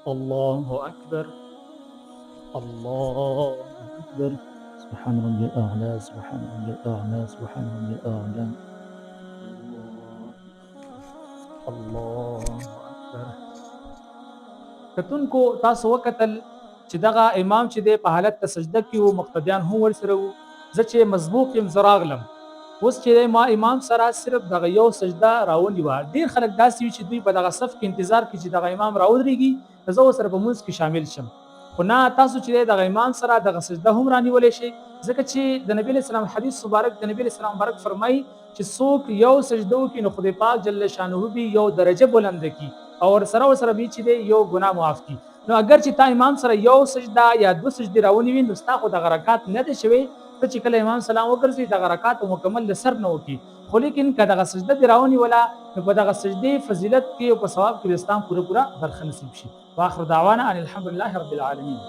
الله أكبر. الله أكبر. سبحان ربي الأعلى، سبحان ربي الأعلى، سبحان ربي الأعلى. الله أكبر. کتونکو تاسو وکتل چې دغه امام چې د په حالت ته سجده کې وو، مقتدیان هم ورسره وو. زه چې مسبوق یم زه راغلم، اوس چې ما امام سره صرف دغه یو سجده راونی وه. ډېر خلک داسې وي چې دوی په دغه صف کې انتظار کوي چې دغه امام راودرېږي زه ورسره په مونځ کې شامل شم. خو نه، تاسو چې دغه امام سره دغه سجده هم رانیولی شئ، ځکه چې د نبي علیه السلام حدیث مبارک د نبي علیه السلام مبارک فرمایي چې څوک یو سجده وکړي نو خدای پاک جل شانه به یو درجه بلنده کړي او ورسره به چې دی یو ګناه معاف کړي. نو اگر چې تا امام سره یو سجده یا دو سجدې راونیوي نو ستا خو دغه رکعت نه دی شوی. ته چې کله امام سلام وګرځي دغه رکعت مکمل د سر نه وکړي، خو لیکن که دغه سجده دې راونیوله نو په دغه سجدې فضیلت کې او په ثواب کې به ستا پوره برخه نصیب شي. واخر دعوانا ان الحمد لله رب العالمین.